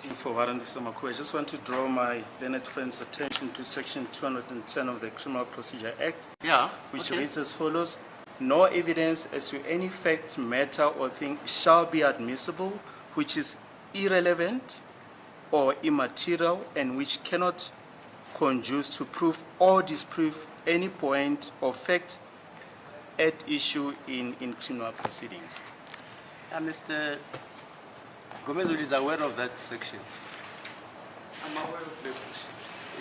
For Warrant Officer Makwe, I just want to draw my learned friend's attention to Section 210 of the Criminal Procedure Act, Yeah. which okay. reads as follows: no evidence as to any fact, matter, or thing shall be admissible which is irrelevant or immaterial and which cannot conduce to prove or disprove any point or fact at issue in criminal proceedings. Mr. Gomez is aware of that section. I'm aware of this section.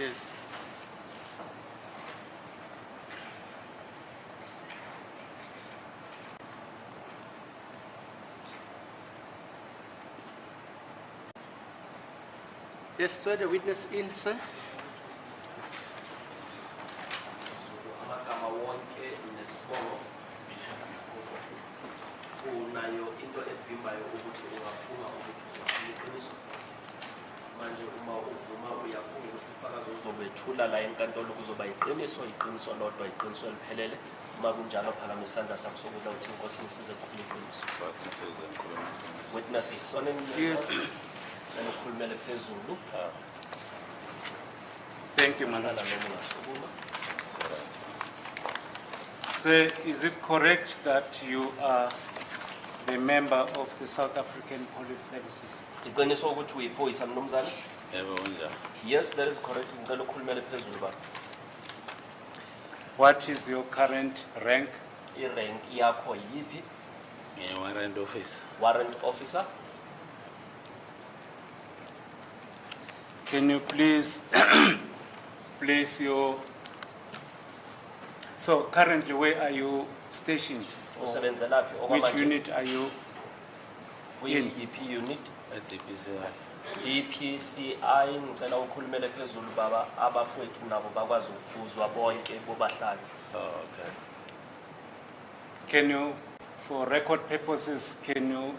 Yes. Yes, swear the witness in, sir. Amagama wonke nesibongo unayo into evimbayo ukuthi ungafunga ukuthi uzofuna iqiniso manje uma uvuma uyafunga ukuthi ufakazi uzobethula la enkantolo kuzoba iqiniso lodwa iqiniso eliphelele uma kunjalo phakamisa isandla sakho sokuthi uthi inkosi ngisize ukukhuluma iqiniso. Witness is solemnly Yes. and ukhulumele phezulu. Thank you, Malala Madam. noma ungasukuma. Sir, is it correct that you are the member of the South African Police Services? Iqiniso ukuthi uyiphoyisa mnumzane? Yes, that is correct. Ngicela ukhulumele phezulu baba. What is your current rank? Irank yakho yiphi? Warrant officer. Warrant officer. Can you please place your... So currently, where are you stationed? Or Usebenza laphi which okwamanje? unit are you? Kuyiphi unit? At DPCI. DPCI. Ngicela ukhulumele phezulu baba abafowethu nabo bakwazi ukufuzwa bonke bobahlali. Oh, okay. Can you, for record purposes, can you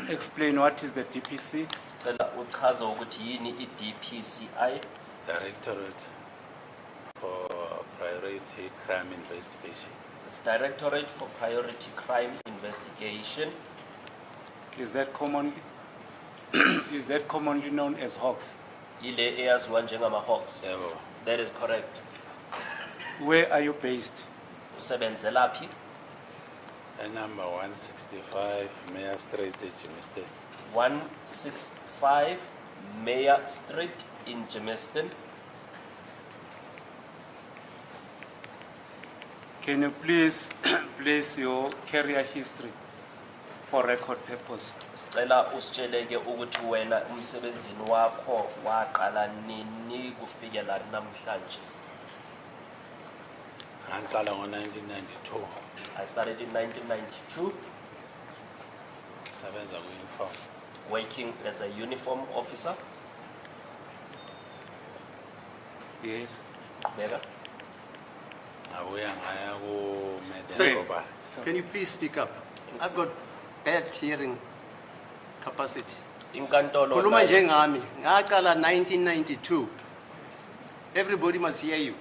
explain what is the DPC? Ngicela uchaze ukuthi yini iDPCI? Directorate for Priority Crime Investigation. It's Directorate for Priority Crime Investigation. Is that commonly known as Hawks? Ile eyaziwa njengama-Hawks. Yebo. That is correct. Where are you based? Usebenza laphi? Number 165 Mayor Street, Germiston. 165 Mayor Street in Germiston. Can you please place your career history for record purpose? Sicela usitsheleke ukuthi wena umsebenzini wakho waqala nini kufikela namhlanje. Ngaqala ngo-1992. I started in 1992 Sebenza ku-uniform. working as a uniform officer. Yes. Qhubeka. Ngabuya ngaya ku-Medan Sir, Global. can you please speak up? I've got bad hearing capacity. Inkantolo Khuluma nayo- njengami, ngaqala 1992. Everybody must hear you.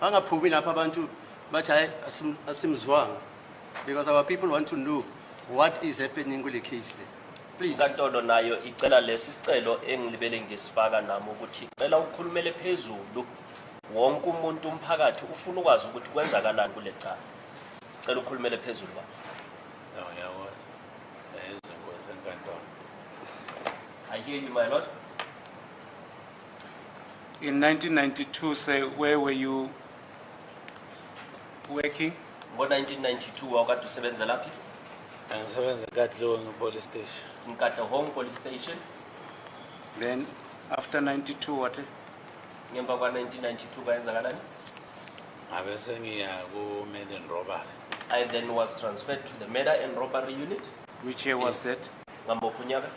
Bangaphumi lapha abantu bathi hayi asimzwanga, because our people want to know what is happening with the case le. Please. Inkantolo nayo icela lesi sicelo engilibele ngisifaka nami ukuthi icela ukukhulumele phezulu wonke umuntu umphakathi ufuna ukwazi ukuthi kwenzakalani kule cala. Icela ukukhulumele phezulu baba. No, yabo. Izingozi enkantolo. I hear you my lord. In 1992, say, where were you working? Ngo-1992 wakade usebenza laphi? Angisebenza eKatlehong police station. Katlehong police station. Then, after 92, what? Ngemva kwa-1992 kwayenzakalani? Ngabe sengiya ku-Medan Robbery. I then was transferred to the murder and robbery unit. Which year was that? Ngambophi unyaka?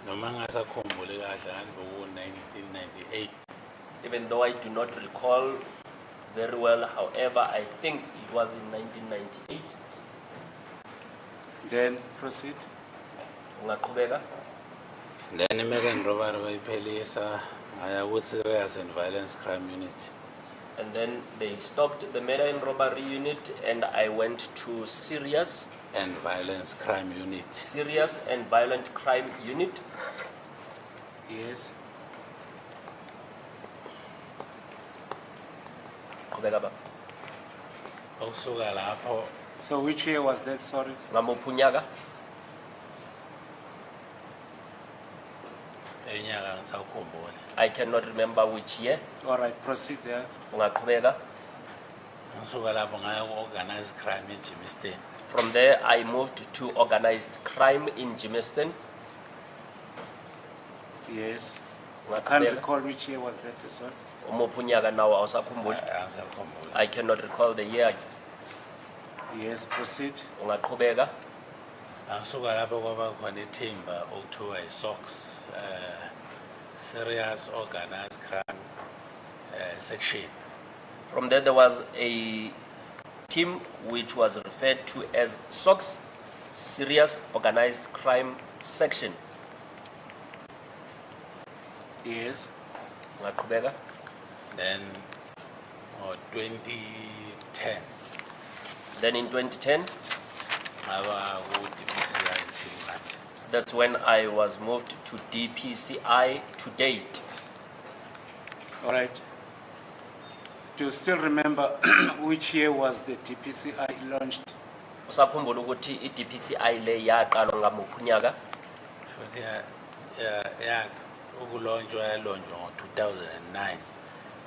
Noma ngasakhumbuli kahle ngathi beku-1998. Even though I do not recall very well, however, I think it was in 1998. Then proceed. Ungaqhubeka? Then i-Medan Robbery bayiphelisa ngaya ku-Serious and Violence Crime Unit. And then they stopped the murder and robbery unit, and I went to serious and violence crime unit. and violent crime unit. Yes. Qhubeka baba. Ukusuka lapho So which year was that, sorry? Ngamuphi unyaka? enyaka ngisawukhumbula. I cannot remember which year. All right, proceed there. Ungaqhubeka. Ngisuka lapho ngaya ku-organized crime eJimmiston. From there, I moved to organized crime in Jimmiston. Yes. I can't Ungaqhubeka. recall which year was that as well. Umuphi unyaka nawo awusakhumbuli? Angisakhumbula. I cannot recall the year. Yes, proceed. Ungaqhubeka. Ngisuka lapho kwaba khona ithimba okuthiwa i-SOX, serious organized crime section. From there, there was a team which was referred to as SOX, Serious Organized Crime Section. Yes. Ungaqhubeka. Then, 2010, Then in 2010, ngaba ku-DPCI team manje. that's when I was moved to DPCI to date. All right. Do you still remember which year was the DPCI launched? Usakhumbula ukuthi i-DPCI le yaqalwa ngamuphi unyaka? Futhi ukulonjwa yalonjwa ngo-2009.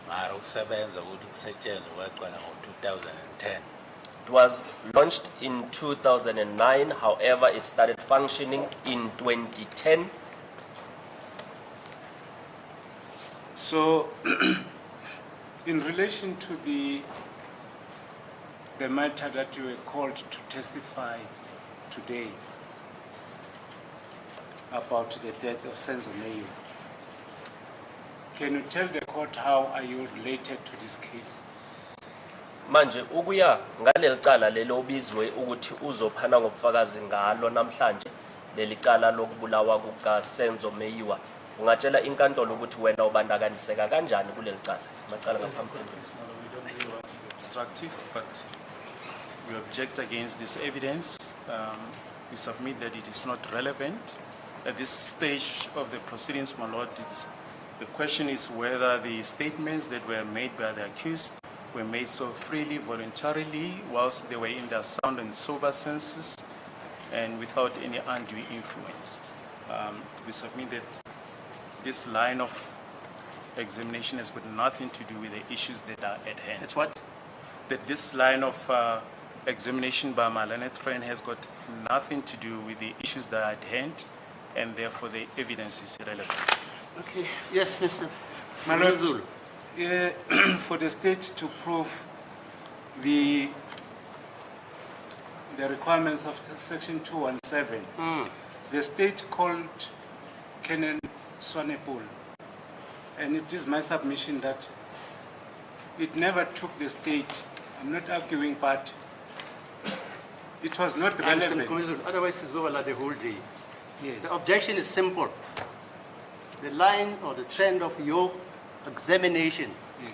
Mara ukusebenza ukuthi kusetshenzwe kwaqala ngo-2010. It was launched in 2009, however, it started functioning in 2010. So, in relation to the matter that you were called to testify today about the death of Senzo Meyiwa, can you tell the court how are you related to this case? Manje ukuya ngaleli cala leli obizwe ukuthi uzophana ngobufakazi ngalo namhlanje leli cala lokubulawa kuka Senzo Meyiwa, ungatshela inkantolo ukuthi wena ubandakanisa kanjani kuleli cala macala ngaphambi? We don't really want to be obstructive, but we object against this evidence. We submit that it is not relevant. At this stage of the proceedings, my lord, the question is whether the statements that were made by the accused were made so freely, voluntarily, whilst they were in their sound and sober senses, and without any undue influence. We submit that this line of examination has got nothing to do with the issues that are at hand. It's what? That this line of examination by my learned friend has got nothing to do with the issues that are at hand, and therefore the evidence is irrelevant. Okay, yes, Mr. My lord, Zulu. for the state to prove the requirements of section 217, the state called Kenan Swanepoel, and it is my submission that it never took the state. I'm not arguing, but it was not relevant. Otherwise, it's over like the whole day. Yes. The objection is simple. The line or the trend of your examination Yes.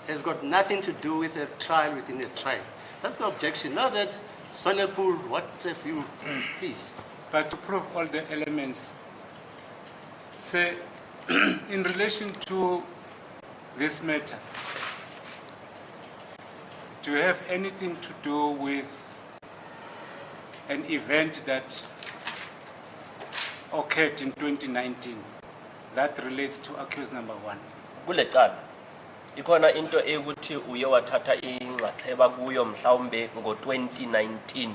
has got nothing to do with a trial within a trial. That's the objection. Not that Swanepoel, what have you, please. But to prove all the elements, say, in relation to this matter, do you have anything to do with an event that occurred in 2019 that relates to accused number 1? Kule cala ikhona into ekuthi uye wathatha ingxaxheba kuyo mhlawumbe ngo-2019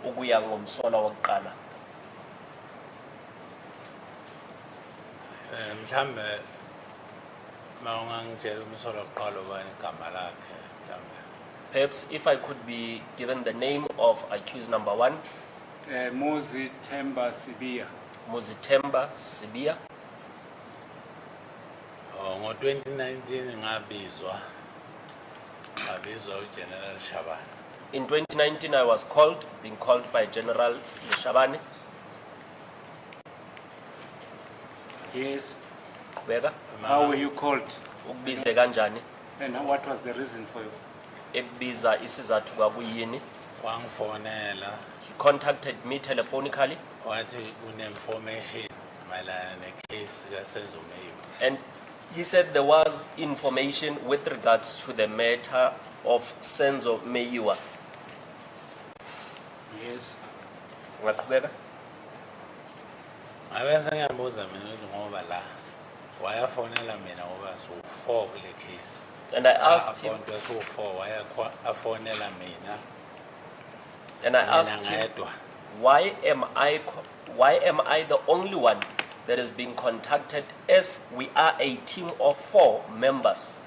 ukuya ngomsola wokuqala. Mhlambe mawungangitshela umsolo wokuqala ubani igama lakhe mhlambe. Perhaps if I could be given the name of accused number 1, Mozi Temba Sibia. Muzithemba Sibia. Ngo-2019 ngabizwa uGeneral Shabane. In 2019, I was being called by General Shabane. Yes. Qhubeka. How were you called? Ukubize kanjani? And what was the reason for you? ekubiza isizathu kwakuyini. Wangifonela He contacted me telephonically wathi une-information mayelana necase kaSenzo Meyiwa. and he said there was information with regards to the matter of Senzo Meyiwa. Yes. Ngaqhubeka? Ngabe sengiyabuza mina ukuthi ngoba la wayafonela mina ngoba so-4 kule case. And I asked him, Abantu so-4 wayafonela mina. and I asked him, why am I the only one that is being contacted as we are a team of 4 members?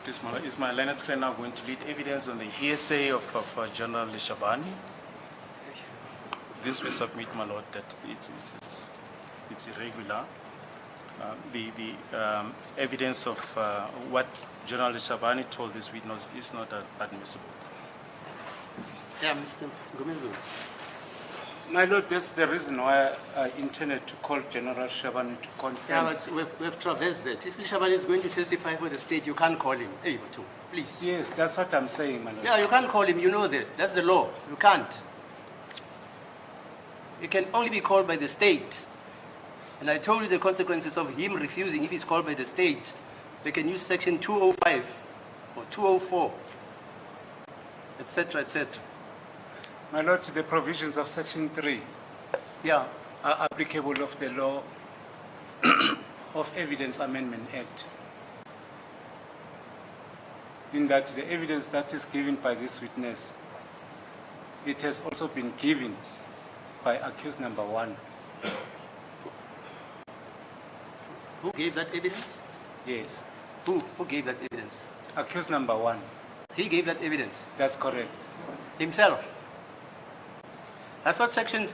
Is my learned friend now going to lead evidence on the hearsay of General Lishabani? This we submit, my lord, that it's irregular. The evidence of what General Lishabani told this witness is not admissible. Yeah, Mr. Gomezo. My lord, that's the reason why I intended to call General Shabani to Yeah, confirm. but we've traversed that. If Shabani is going to testify for the state, you can't call him. Hey, Batu, please. Yes, that's what I'm saying, my lord. Yeah, you can't call him. You know that. That's the law. You can't. You can only be called by the state. And I told you the consequences of him refusing if he's called by the state. They can use section 205 or 204, etc., etc. My lord, the provisions of Section 3 Yeah. are applicable of the law of Evidence Amendment Act. In that the evidence that is given by this witness, it has also been given by accused number 1. Who gave that evidence? Yes. Who gave that evidence? Accused number 1. He gave that evidence. That's correct. Himself. That's what section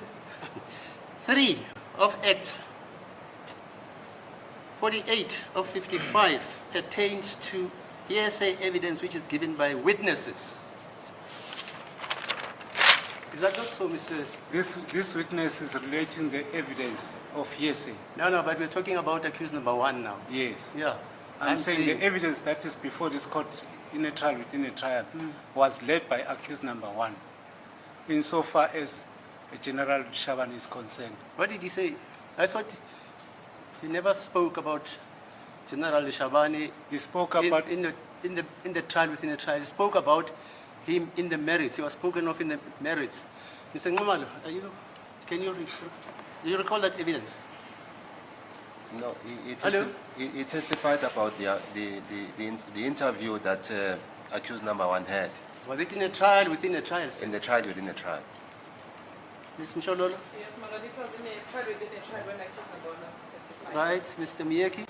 3 of Act 48 of 55 pertains to hearsay evidence which is given by witnesses. Is that not so, Mr.? This witness is relating the evidence of hearsay. No, but we're talking about accused number 1 now. Yes. Yeah. I'm saying the evidence that is before this court in a trial within a trial was led by accused number 1, insofar as General Shaban is concerned. What did he say? I thought he never spoke about General Shabani. He spoke about in the trial within a trial. He spoke about him in the merits. He was spoken of in the merits. Mr. Ngumalo, can you do you recall that evidence? No, Hello? he testified about the interview that accused number 1 had Was it in a trial within a trial? Sir? in the trial within the trial. Ms. Mshololo? Yes, my lord, it was in a trial within a trial when I took number 1 testified. Right, Mr. Miyeki?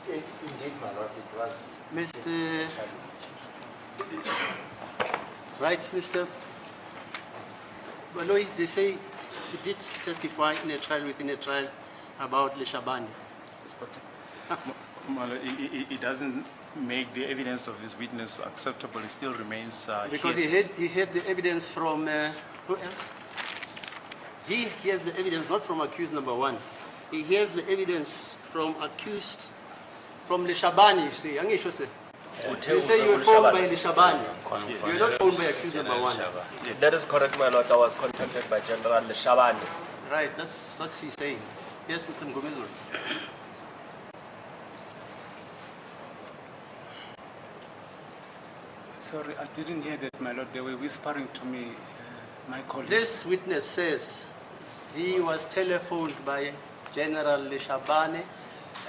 Indeed, my lord, it was. Mr. Right, Mr. Baloi, they say he did testify in a trial within a trial about Le Shabani. it doesn't make the evidence of this witness acceptable. It still remains Because hearsay. he had the evidence from, who else? He hears the evidence not from accused number 1. He hears the evidence from accused, from Le Shabani, you see. Angisho se. You say you were phoned by Le Shabani. You were not phoned by accused number 1. That is correct, my lord. I was contacted by General Lishabani. Right, that's what he's saying. Yes, Mr. Mgomezo. Sorry, I didn't hear that, my lord. They were whispering to me, my colleague. This witness says he was telephoned by General Lishabane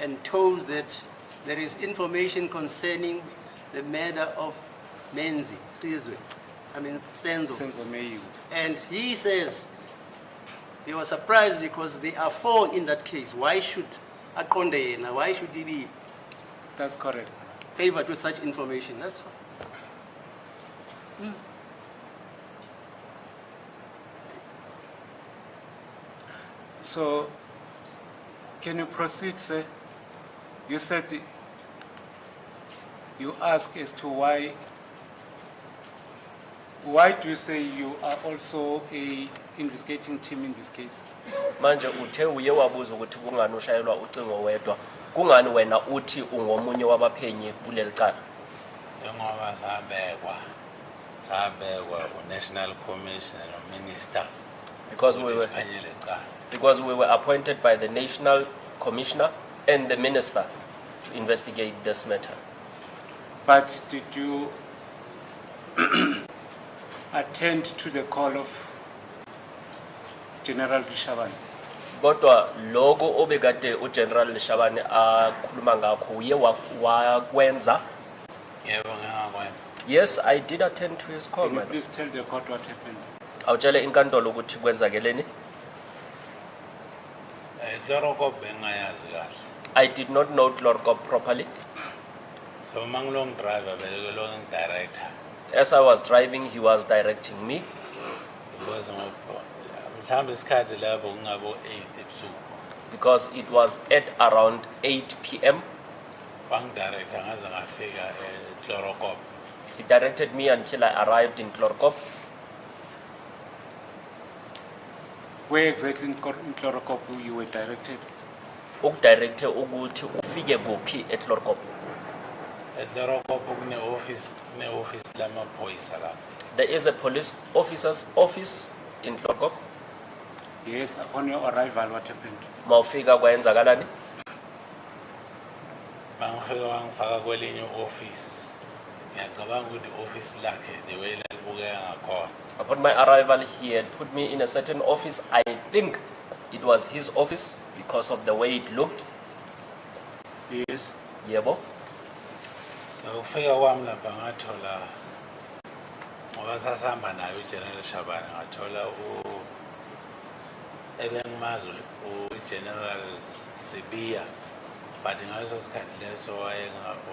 and told that there is information concerning the murder of Menzi, Senzo. Senzo Meyiwa. And he says he was surprised because there are 4 in that case. Why should Akonde yena? Why should he be That's correct. favored with such information? That's So, can you proceed, sir? You said you ask as to why do you say you are also a investigating team in this case? Manje uthe uye wabuza ukuthi kungani ushayelwa ucingo wedwa kungani wena uthi ungomunye wabaphenyi kuleli cala? Njengoba sabekwa u-National Commissioner no-Minister Because we ukuthi were siphanye le cala. because we were appointed by the National Commissioner and the Minister to investigate this matter. But did you attend to the call of General Rishabane? Kodwa logo obekade uGeneral Leshabane akhuluma ngakho uye wakwenza? Yebo ngingakwenza. Yes, I did attend to his call, Can you madam. please tell the court what happened? Awutshele inkantolo ukuthi kwenzakeleni? Chlorocop bengayazi kahle. I did not know Chlorocop properly. So mangilong driver belong director As I was driving, he was directing me because mhlawumbe isikhathi lapho kungabo 8 ebusuku. because it was at around 8 p.m. Bangidirector ngaze ngafika Chlorocop. He directed me until I arrived in Chlorocop. Where exactly in Chlorocop you were directed? Ukudirecte ukuthi ufike kuphi eChlorocop. Chlorocop kune-office lamaphoyisa lapho. There is a police officer's office in Chlorocop. Yes, upon your arrival, what happened? Mawufika kwayenzakalani? Bangifika bangifaka kwelinye office. Ngiyacabanga ukuthi office lakhe the way lalibukeka ngakhona. Upon my arrival, he had put me in a certain office. I think it was his office because of the way it looked. Yes. Yebo. So ukufika kwami lapha ngathola ngoba sasihamba naye uGeneral Shabane ngathola ebengimazi uGeneral Sibiya but ngaso sikhathi leso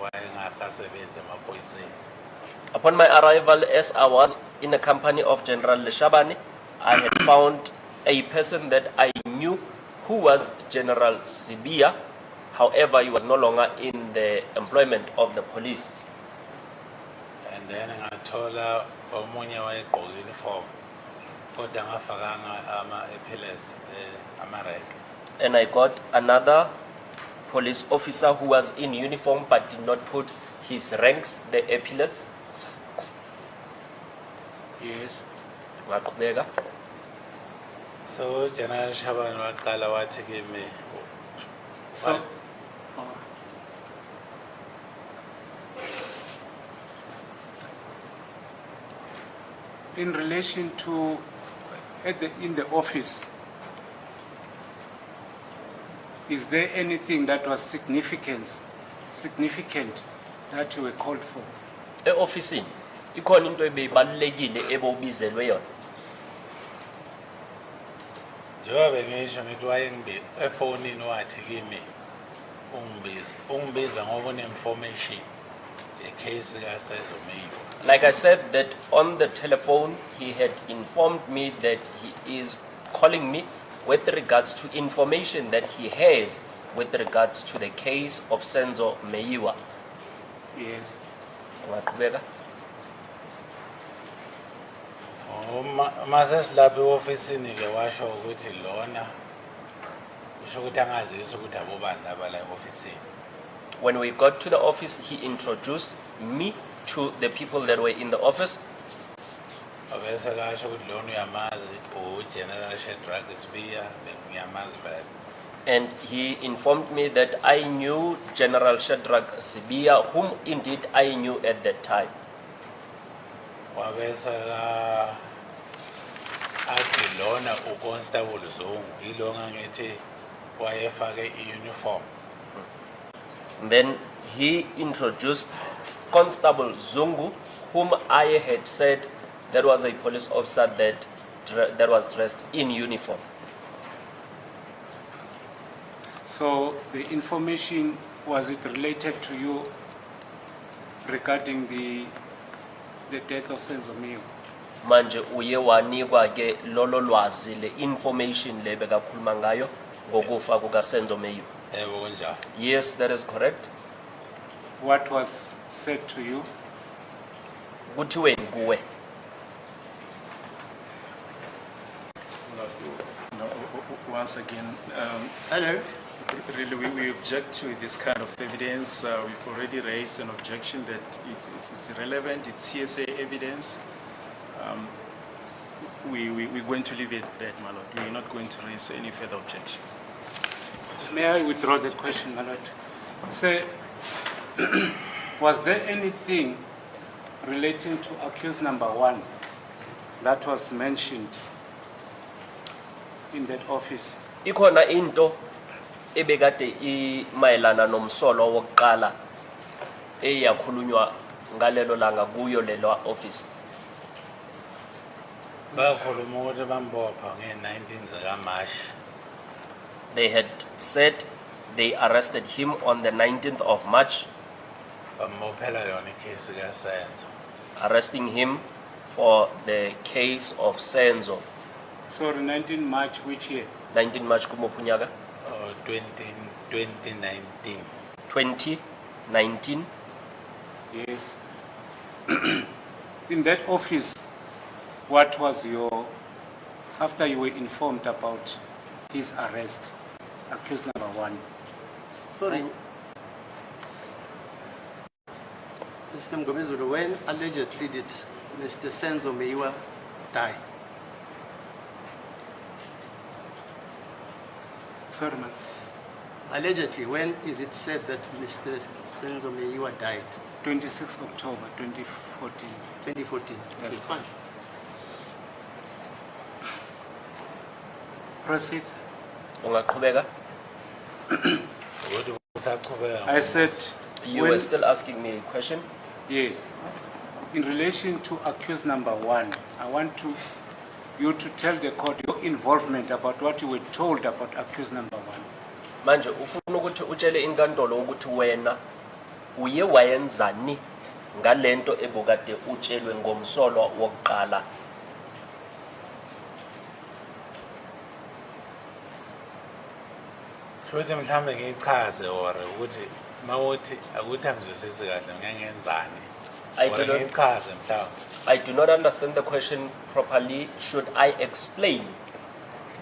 wayengasasebenzi emaphoyiseni. Upon my arrival, as I was in the company of General Leshabane, I had found a person that I knew who was General Sibiya. However, he was no longer in the employment of the police. And then ngathola omunye wayegqoke uniform kodwa ngafakanga ama-epaulets ama-rag. And I got another police officer who was in uniform but did not put his ranks, the epaulets. Yes. Ngaqhubeka. So General Shabane waqala wathi kimi So, in relation to in the office, is there anything that was significant that you were called for? E-ofisini ikhona into ebeyibalulekile ebowubizelwe yona. njengoba bengisho ngithi efonini wathi kimi ungibiza ngoba une-information case kaSenzo Meyiwa. Like I said, that on the telephone, he had informed me that he is calling me with regards to information that he has with regards to the case of Senzo Meyiwa. Yes. Ngaqhubeka. Masesilapha e-ofisini ke washo ukuthi lona usho ukuthi angazisi ukuthi abobani laba la e-ofisini. When we got to the office, he introduced me to the people that were in the office. Bese kasho ukuthi lona uyamazi uGeneral Sibiya ngiyamazi vele. And he informed me that I knew General Shadrach Sibiya, whom indeed I knew at that time. Wabese athi lona uConstable Zungu ilonga ngithi wayefake i-uniform. Then he introduced Constable Zungu, whom I had said that was a police officer that was dressed in uniform. So the information, was it related to you regarding the death of Senzo Meyiwa? Manje uye wanikwa ke lolo lwazi le information le bekakhuluma ngayo ngokufa kukaSenzo Meyiwa. Yebo kunjalo. Yes, that is correct. What was said to you? Kuthiweni kuwe? Once again, Hello. Really, we object to this kind of evidence. We've already raised an objection that it's irrelevant, it's hearsay evidence. We're going to leave it at that, my lord. We're not going to raise any further objection. May I withdraw that question, my lord? Sir, was there anything relating to accused number 1 that was mentioned in that office? Ikhona into ebekade imayelana nomsolo wokuqala eyakhulunywa ngalelo langa kuyo lelo office. bakhuluma ukuthi bambopha nge-19 zikaMashi. They had said they arrested him on the 19th of March, Bambophela yona ikhesi kaSenzo. arresting him for the case of Senzo. Sorry, 19 March, which year? 19 March kumuphunyaka 2019. 2019. Yes. In that office, what was your, after you were informed about his arrest, accused number 1? Sorry. Mr. Mgomezulu, when allegedly did Mr. Senzo Meyiwa die? Sorry, man. Allegedly, when is it said that Mr. Senzo Meyiwa died? 26 October 2014. 2014. That's Okay, fine. Proceed. Ungaqhubeka? Ukuthi usaqhubeka I said, You when- were still asking me a question? yes. In relation to accused number 1, I want you to tell the court your involvement about what you were told about accused number 1. Manje ufuna ukuthi utshele inkantolo ukuthi wena uye wayenzani ngalento ebukade utshelwe ngomsolo wokuqala. Shothi mhlambe ngichaze or ukuthi mawuthi akuthi angizwisisi kahle ngiyengenzani. I Or do not- ngichaze mhlawumbe. I do not understand the question properly. Should I explain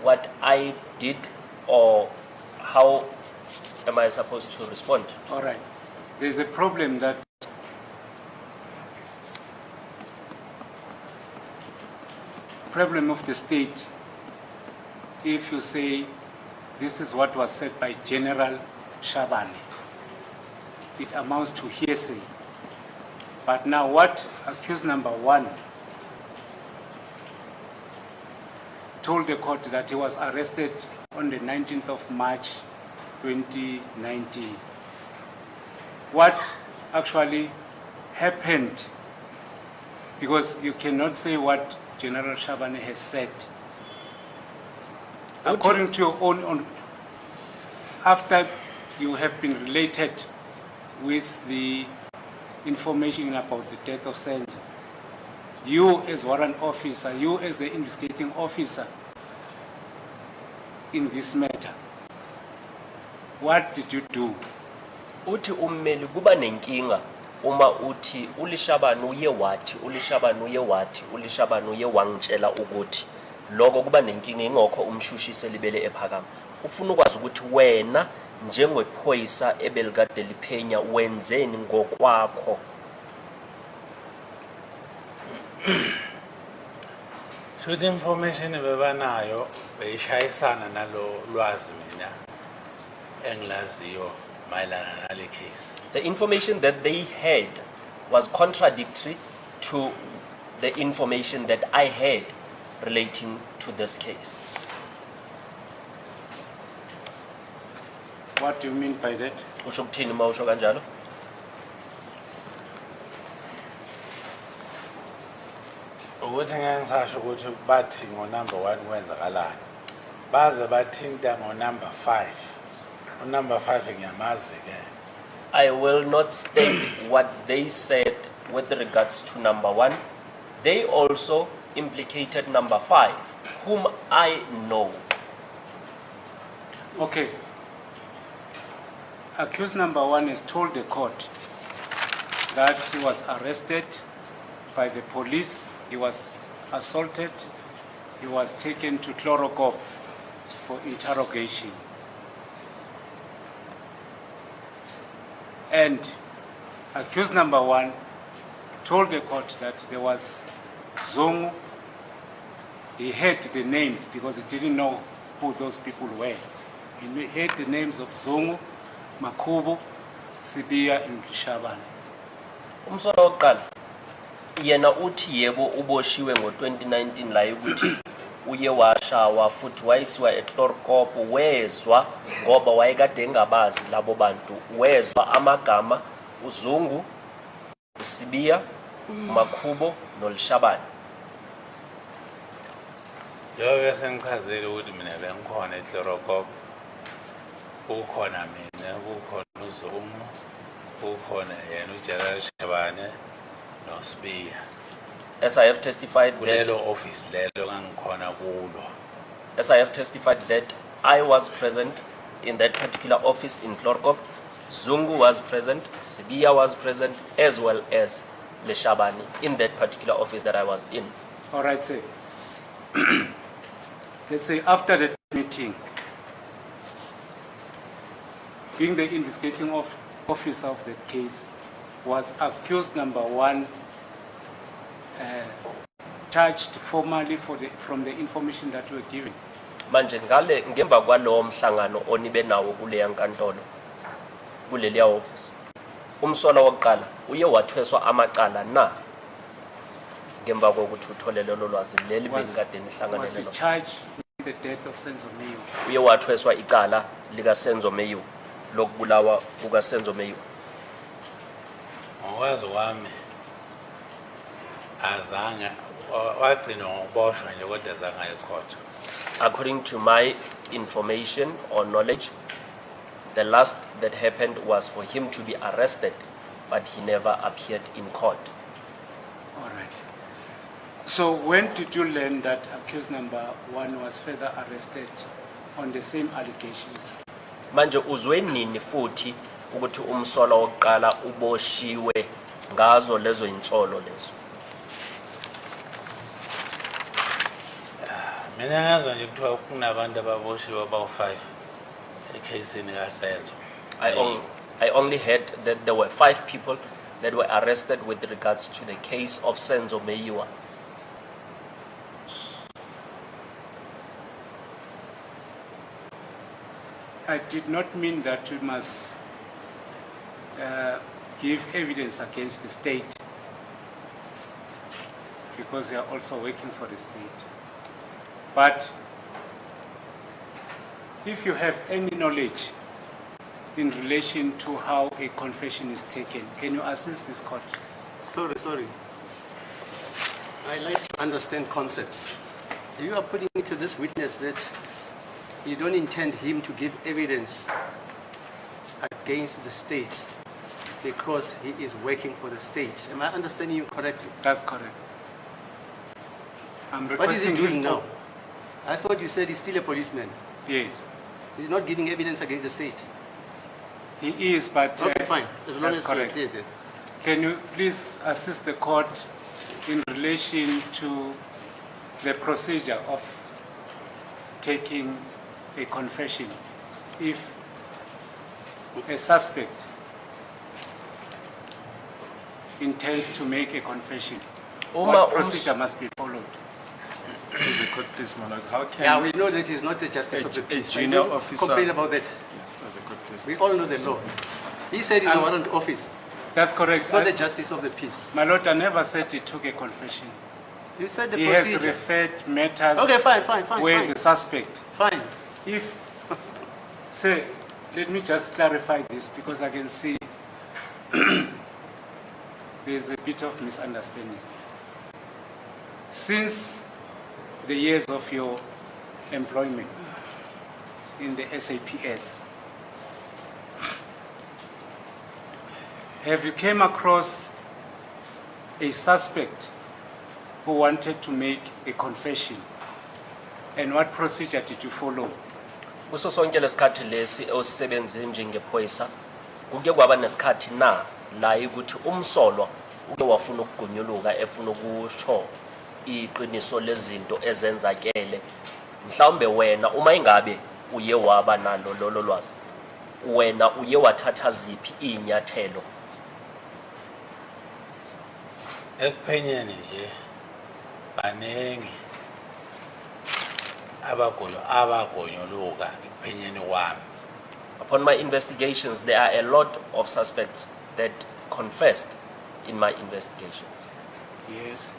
what I did, or how am I supposed to respond? All right. There's a problem that problem of the state. If you say this is what was said by General Shabane, it amounts to hearsay. But now what accused number 1 told the court that he was arrested on the 19th of March 2019. What actually happened, because you cannot say what General Shabane has said. According to your own, after you have been related with the information about the death of Senzo, you as warrant officer, you as the investigating officer in this matter, what did you do? Uthi ummeli kuba nenkinga uma uthi ulishabani uye wathi ulishabani uye wangitshela ukuthi lokho kuba nenkinga ingokho umshushise libele ephakama. Ufuna ukwazi ukuthi wena njengephoyisa ebelikade liphenya wenzeni ngokwakho. Shothi information bebanayo beyishayisana nalo lwazi mina engilaziyo mayelana nale case. The information that they had was contradictory to the information that I had relating to this case. What do you mean by that? Usho ukuthini uma usho kanjalo? Ukuthi ngeke ngisasho ukuthi bathi ngo-number 1 kwenzakalani. Baze bathinta ngo-number 5. U-number 5 ngiyamazi ke. I will not state what they said with regards to number 1. They also implicated number 5, whom I know. Okay. Accused number 1 has told the court that he was arrested by the police, he was assaulted, he was taken to Chlorocop for interrogation. And accused number 1 told the court that there was Zongo. He had the names because he didn't know who those people were. He had the names of Zongo, Makubo, Sibia, and Shaban. Umsolo wokuqala yena uthi yebo uboshiwe ngo2019 la ukuthi uye washawa futhi wayisiwa eClorkop wezwa ngoba wayekade engabazi labo bantu wezwa amagama uZungu uSibia Makhubo noLshabani. Yoke sengichazile ukuthi mina bengikhona eClorokop. Kukhona mina, kukhona uZungu, kukhona yena uJerald Shabane noSibia. As I have testified that Kulelo office lelo ngangikhona kulo. As I have testified that I was present in that particular office in Clorkop, Zungu was present, Sibia was present, as well as Leshabani in that particular office that I was in. All right, sir. Let's say after the meeting, being the investigating officer of the case, was accused number 1 charged formally from the information that were given. Manje ngale ngemva kwalowo mhlangano onibe nawo kule yankantolo kuleli office. Umsola wokuqala uye wathweswa amacala na ngemva kokuthi uthole lelo lwazi leli benikade nihlanganele Was he lo. charged with the death of Senzo Meyiwa? Uye wathweswa icala lika Senzo Meyiwa lokubulawa kuka Senzo Meyiwa. Ngokwazi kwami azange wagcina ngokuboshwa nje kodwa azange ekhotho. According to my information or knowledge, the last that happened was for him to be arrested, but he never appeared in court. All right. So when did you learn that accused number 1 was further arrested on the same allegations? Manje uzwe nini futhi ukuthi umsola wokuqala uboshiwe ngazo lezo insolo lezo? Mina ngazwa nje kuthiwa kunabantu ababoshiwe abawu5 ekhasini kaSenzo. I only heard that there were 5 people that were arrested with regards to the case of Senzo Meyiwa. I did not mean that we must give evidence against the state because they are also working for the state. But if you have any knowledge in relation to how a confession is taken, can you assist this court? Sorry. I like to understand concepts. You are putting it to this witness that you don't intend him to give evidence against the state because he is working for the state. Am I understanding you correctly? That's correct. I'm What is he requesting his doing now? op- I thought you said he's still a policeman. Yes, He's not giving evidence against the state. he is, but Okay, fine. As long that's as you're correct. clear then. Can you please assist the court in relation to the procedure of taking a confession if a suspect intends to make a confession? What procedure must be followed? As a court, please, my lord, how can Yeah, we know that he's not a justice of the A peace. junior I don't officer. complain about that. yes, as a court, please. We all know the law. He said he's a warrant officer. That's correct. It's not the justice of the peace. My lord, I never said he took a confession. You said the He has procedure. referred matters Okay, fine, where fine. the suspect. Fine. If, say, let me just clarify this because I can see there's a bit of misunderstanding. Since the years of your employment in the SAPS, have you came across a suspect who wanted to make a confession? And what procedure did you follow? Kuso sonke lesikhathi lesi osisebenze njengephoyisa kuke kwaba nesikhathi na la ukuthi umsolwa uke wafuna ukugonyuluka efuna ukusho iqiniso lezinto ezenzakele mhlawumbe wena uma ingabe uye waba nalo lolo lwazi wena uye wathatha ziphi inyathelo? Ekuphenyeni nje baningi abagonyoluka ekuphenyeni kwami. Upon my investigations, there are a lot of suspects that confessed in my investigations. Yes.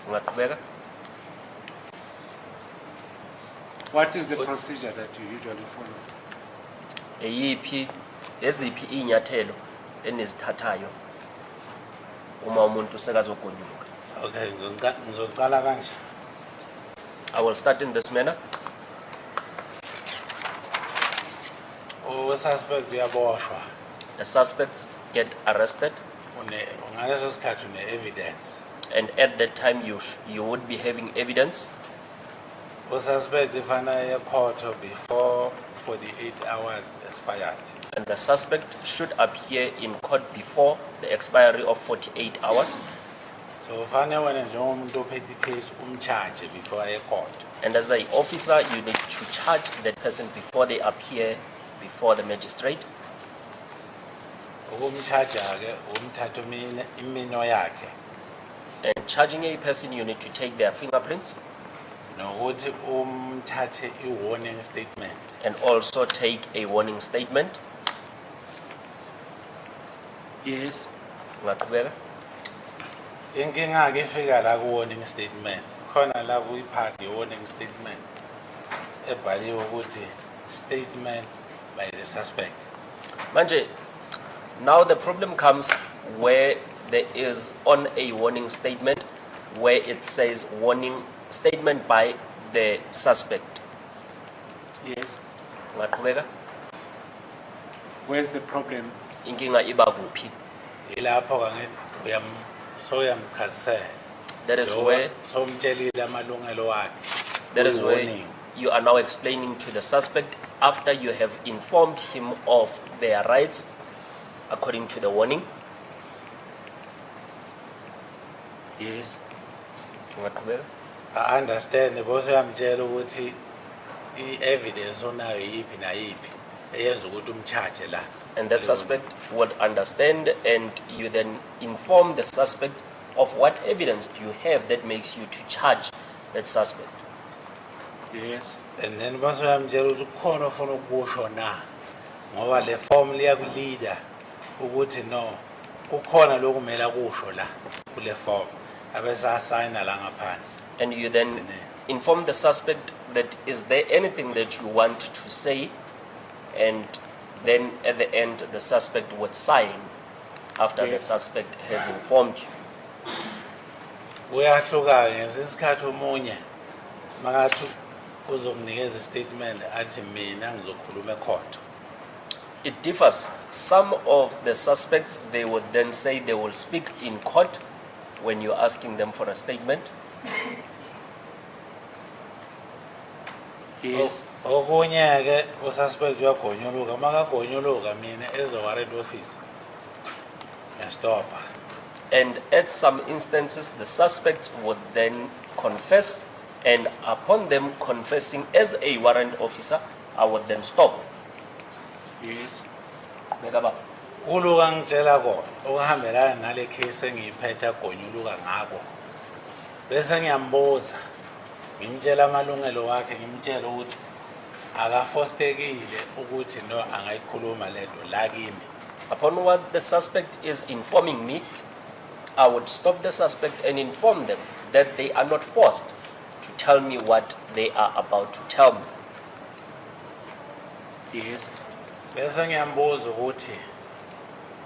Ungaqhubeka? What is the procedure that you usually follow? Eziphi inyathelo enizithathayo uma umuntu sekazogonyuluka? Okay, ngizoqala kanje. I will start in this manner. Suspect uyaboshwa. The suspects get arrested, Ngaleso sikhathi une evidence. and at that time you would be having evidence. Suspect ifana court before 48 hours expired. And the suspect should appear in court before the expiry of 48 hours. So fane wena njengomuntu ophethe case umcharge before a court. And as an officer, you need to charge that person before they appear before the magistrate. Ukumcharge ke umthatha imino yakhe And charging a person, you need to take their fingerprints nokuthi umthathe i-warning statement. and also take a warning statement. Yes. Ungaqhubeka? Inkinga ke ifika la ku-warning statement. Khona la kuyiphathi i-warning statement ebhaliwe ukuthi statement by the suspect. Manje, now the problem comes where there is on a warning statement where it says warning statement by the suspect. Yes. Ungaqhubeka? Where's the problem? Inkinga iba kuphi? Ilapho kange soyamchazisela. That is where somtshelile amalungelo wakhe. That is where Warning. you are now explaining to the suspect after you have informed him of their rights according to the warning. Yes. Ungaqhubeka? I understand because uyamtshela ukuthi i-evidence onayo yiphi nayiphi eyenza ukuthi umcharge la. And that suspect would understand, and you then inform the suspect of what evidence you have that makes you to charge that suspect. Yes. And then basoyamtshela ukuthi kukhona ofuna ukusho na ngoba le form liyakuleader ukuthi no kukhona lokumela kusho la kule form abese assigna la ngaphansi. And you then inform the suspect that is there anything that you want to say, and then at the end the suspect would sign after the Yes. suspect has informed you. Uyahluka ngesikhathi umunye makathi uzokunikeza statement athi mina ngizokhuluma ecourt. It differs. Some of the suspects, they would then say they will speak in court when you're asking them for a statement. Yes. Okunye ke ususpect uyagonyuluka makagonyuluka mina warrant office yastopa. And at some instances, the suspects would then confess, and upon them confessing as a warrant officer, I would then stop. Yes. Megaba. Uluka ngitshela kona okuhambelana nale case engiyiphethe agonyuluka ngako. Bese ngiyambuza ngimtshela amalungelo wakhe ngimtshela ukuthi akafostekile ukuthi no angayikhuluma lento la kimi. Upon what the suspect is informing me, I would stop the suspect and inform them that they are not forced to tell me what they are about to tell me. Yes. Bese ngiyambuza ukuthi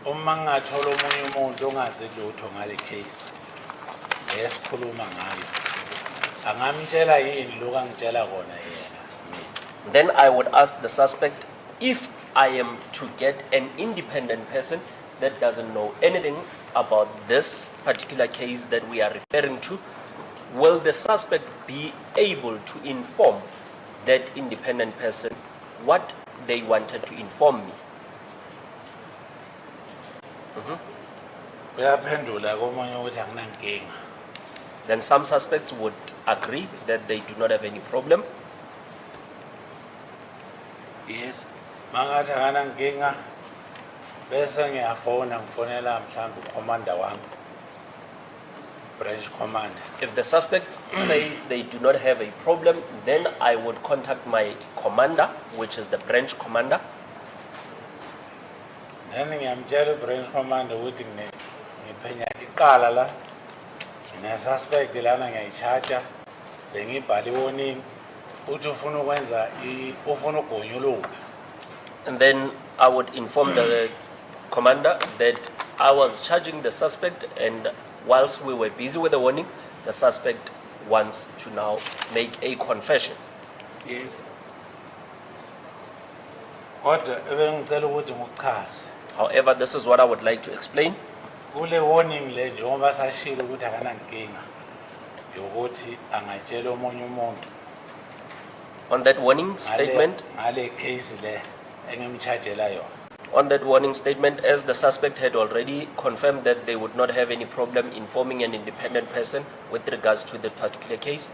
uma ngathola omunye umuntu ongazi lutho ngale case esikhuluma ngayo angamtshela yini lokho angitshela kona yena. Then I would ask the suspect if I am to get an independent person that doesn't know anything about this particular case that we are referring to, will the suspect be able to inform that independent person what they wanted to inform me? Uyaphendula komunye ukuthi anginankinga. Then some suspects would agree that they do not have any problem. Yes. Mangathi akanankinga bese ngiyafona ngifonela mhlawumbe ucommander wami, branch commander. If the suspect say they do not have a problem, then I would contact my commander, which is the branch commander. Then ngiyamtshela branch commander ukuthi ngiphenya iqala la, ngine suspect lana ngiyayicharger, bengibhali warning uthi ufuna ukwenza ufuna ukugonyuluka. And then I would inform the commander that I was charging the suspect, and whilst we were busy with the warning, the suspect wants to now make a confession. Yes. Kodwa ebengicela ukuthi ngichaze. However, this is what I would like to explain. Kule warning le njengoba sashilo ukuthi akanankinga yokuthi angatshela omunye umuntu On that warning statement, ngale case le engimchargela yona. on that warning statement, as the suspect had already confirmed that they would not have any problem informing an independent person with regards to the particular case,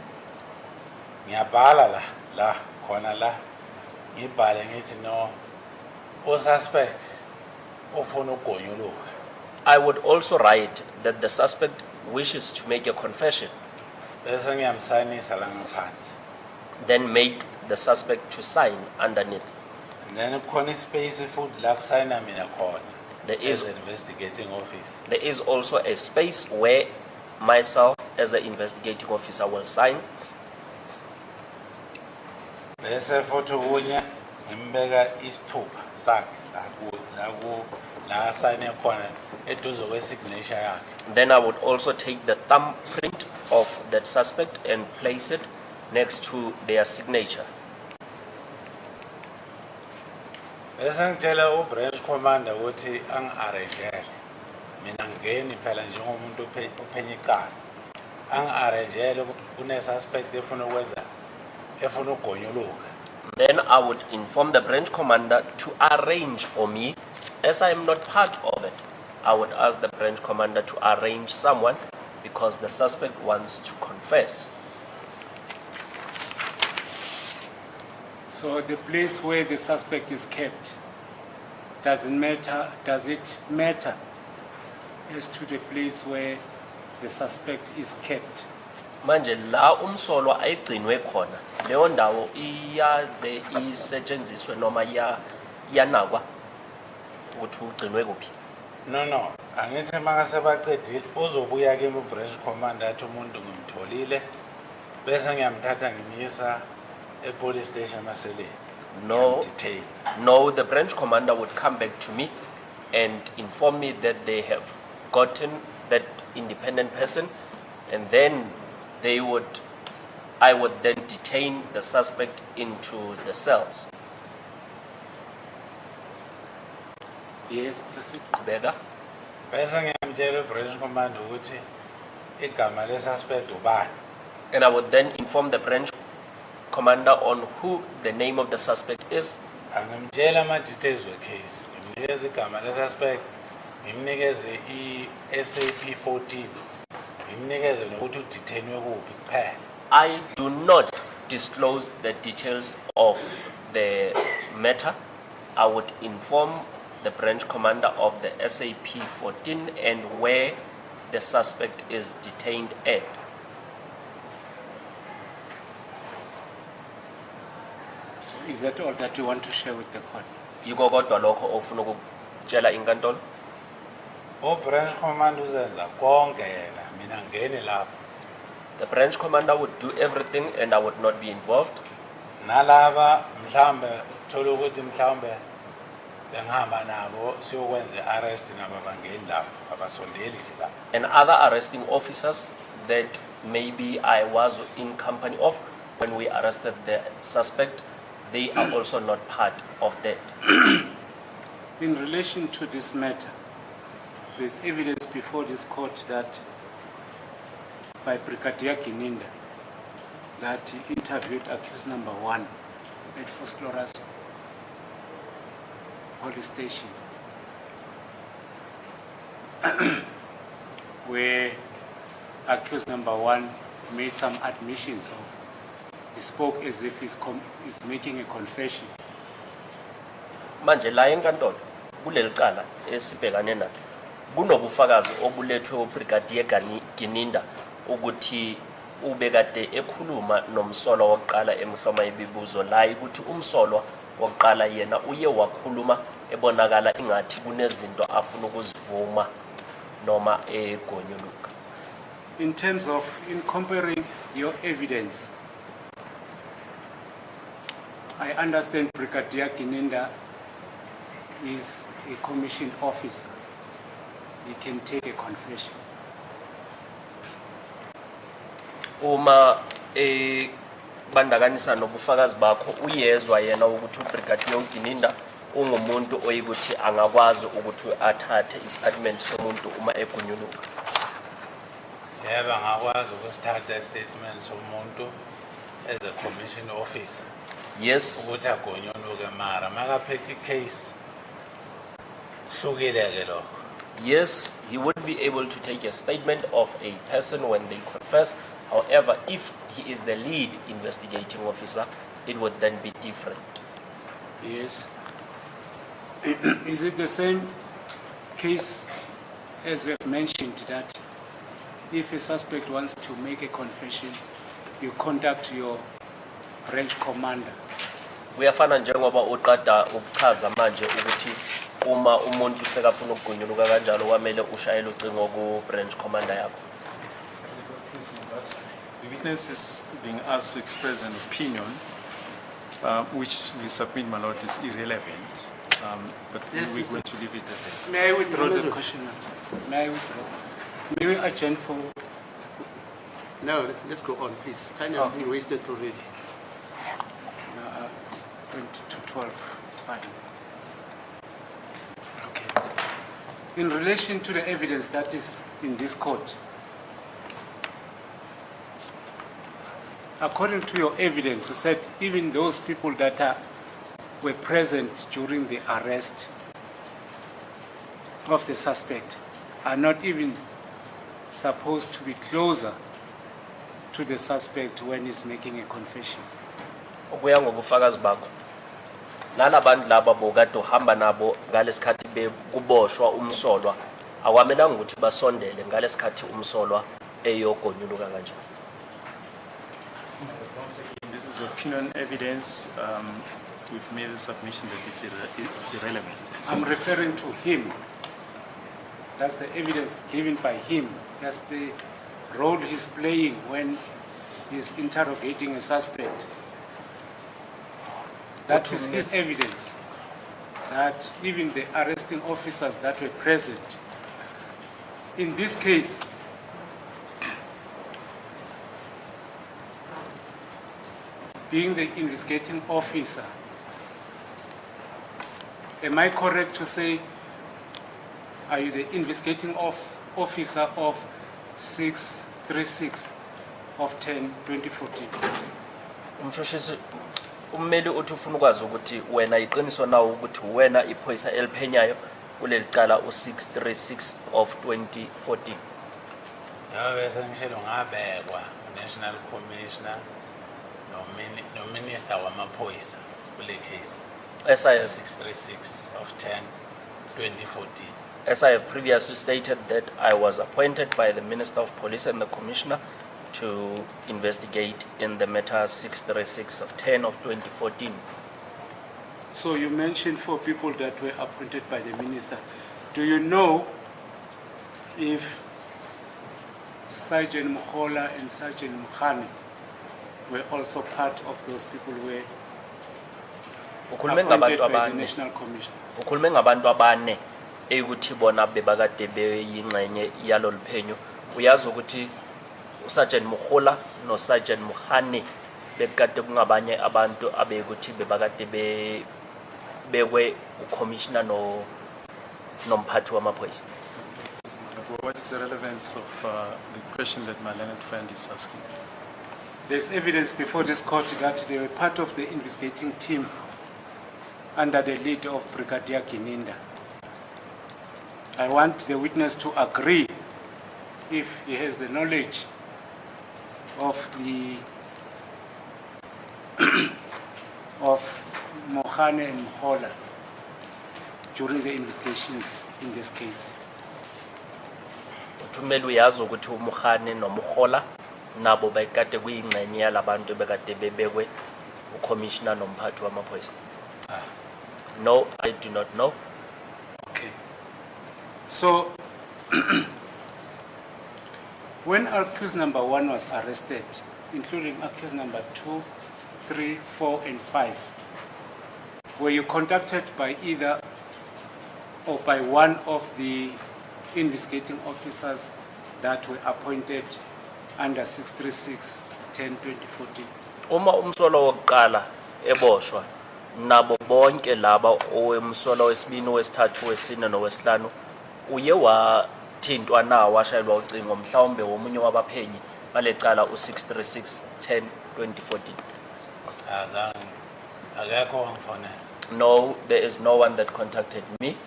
Ngiyabhala la khona la ngibhale ngithi no o suspect ufuna ukugonyuluka. I would also write that the suspect wishes to make a confession, Bese ngiyamsayinisa la ngaphansi. then make the suspect to sign underneath. And then khona ispace futhi la kusayina mina khona. There is- as an investigating officer. There is also a space where myself as an investigating officer will sign, Bese futhi kunye ngimbeka isithupha sakhe la asayine khona eduze kwesignature yakhe. then I would also take the thumbprint of that suspect and place it next to their signature. Bese ngitshela ubranch commander ukuthi angi-arrangele. Mina ngeni phela njengomuntu uphenya icala. Angi-arrangele kune-suspect efuna ukugonyuluka. Then I would inform the branch commander to arrange for me, as I am not part of it. I would ask the branch commander to arrange someone because the suspect wants to confess. So the place where the suspect is kept does it matter as to the place where the suspect is kept? Manje la umsolwa ayigcinwe khona, leyo ndawo iyaze isetshenziswe noma yanakwa ukuthi ugcinwe kuphi. No, angithi makase baqedile uzobuya kimi ubranch commander athi umuntu ngimtholile bese ngiyamthatha ngimyisa police station Maseleni. No, Detain. no, the branch commander would come back to me and inform me that they have gotten that independent person, and then I would then detain the suspect into the cells. Yes, proceed. Bega. Bese ngiyamtshela ubranch commander ukuthi igama le-suspect ubani. And I would then inform the branch commander on who the name of the suspect is. Angimtshela ama-details we-case. Ngimnikeze igama le-suspect, ngimnikeze i-SAP 14, ngimnikeze nokuthi udetainwe kuphi kuphela. I do not disclose the details of the matter. I would inform the branch commander of the SAP 14 and where the suspect is detained at. So is that all that you want to share with the court? Yiko kodwa lokho ofuna ukutshela inkantolo? Branch commander uzenza konke yena, mina ngene lapho. The branch commander would do everything and I would not be involved. Nalaba mhlambe thola ukuthi mhlambe bengihamba nabo siyokwenza arrest nabo bangeni lapho abasondeli nje lapho. And other arresting officers that maybe I was in company of when we arrested the suspect, they are also not part of that. In relation to this matter, there's evidence before this court that by Brigadier Kininda that he interviewed accused number 1 at Fosloras police station where accused number 1 made some admissions. He spoke as if he's making a confession Manje la enkantolo kuleli cala esibhekane nalo kunobufakazi obulethwe uBrigadier Gininda ukuthi ubekade ekhuluma nomsolwa wokuqala emhloma ibibuzo la ukuthi umsolwa wokuqala yena uye wakhuluma ebonakala ingathi kunezinto afuna ukuzivuma noma egonyuluka. In terms of, in comparing your evidence, I understand Brigadier Gininda is a commissioned officer. He can take a confession. Uma bandakanisa nobufakazi bakho uyezwa yena ukuthi uBrigadier Gininda ungumuntu oyikuthi angakwazi ukuthi athathe istatement somuntu uma egonyuluka. Yebo ngakwazi ukusithatha statement somuntu as a commission officer. Yes. Ukuthi agonyuluke mara makaphethe case hlukile ke lo. Yes, he would be able to take a statement of a person when they confess. However, if he is the lead investigating officer, it would then be different. Yes. Is it the same case as we have mentioned that if a suspect wants to make a confession, you contact your branch commander? Uyafana njengoba uqada ukuchaza manje ukuthi uma umuntu sekafuna ukugonyuluka kanjalo kwamele ushayele ucingo ku branch commander yakho. The witness is being asked to express an opinion, which we submit, my lord, is irrelevant. But Yes, we're Mr. going to leave it at that. May I withdraw the question? May I withdraw? May we adjourn for? No, let's go on, please. Time has been wasted already. It's 20 to 12. It's fine. Okay. In relation to the evidence that is in this court, according to your evidence, you said even those people that were present during the arrest of the suspect are not even supposed to be closer to the suspect when he's making a confession. Ukuya ngobufakazi bakho. Nalabantu laba bokade uhamba nabo ngalesikhathi bekuboshwa umsolwa awamelanga ukuthi basondele ngalesikhathi umsolwa eyogonyuluka kanjani. This is opinion evidence. We've made the submission that it's irrelevant. I'm referring to him. That's the evidence given by him. That's the role he's playing when he's interrogating a suspect. That is his evidence. That even the arresting officers that were present, in this case, being the investigating officer, am I correct to say, are you the investigating officer of 636 of 10/2014? Umshushisi ummeli uthi ufuna ukwazi ukuthi wena iqiniso nawo ukuthi wena iphoyisa eliphenyayo kuleli cala u636 of 2014. Yabo bese ngishilo ngabekwa National Commissioner no Minister wamaphoyisa kule case. As I have 636 of 10/2014. As I have previously stated that I was appointed by the Minister of Police and the Commissioner to investigate in the matter 636 of 10 of 2014. So you mentioned 4 people that were appointed by the minister. Do you know if Sergeant Mukhola and Sergeant Mukhane were also part of those people who were Ukhulume appointed ngabantu by the abane. National Commission? Ukhulume ngabantu abane eyukuthi bona bebakade beyingxenye yalo liphenyo. Uyazi ukuthi uSergeant Mukhola no Sergeant Mukhane bekade kungabanye abantu abekuthi bebakade bekwe uCommissioner nomphathi wamaphoyisa. What is the relevance of the question that my learned friend is asking? There's evidence before this court that they were part of the investigating team under the lead of Brigadier Gininda. I want the witness to agree if he has the knowledge of the of Mokhane and Mkhola during the investigations in this case. Uthumela uyazi ukuthi uMkhane noMkhola nabo bekade kuyingxenye yalabantu bekade bebekwe uCommissioner nomphathi wamaphoyisa. No, I do not know. Okay. So, when accused number 1 was arrested, including accused number 2, 3, 4, and 5, were you contacted by either or by one of the investigating officers that were appointed under 636-10-2014? Uma umsolo wokuqala eboshwa nabo bonke laba owemsolo wesibini wesithathu wesine nowesihlanu uye wathintwa na washayelwa ucingo mhlawumbe womunye wabaphenyi balecala u636-10-2014? Azange akekho wangifonela. No, there is no one that contacted me.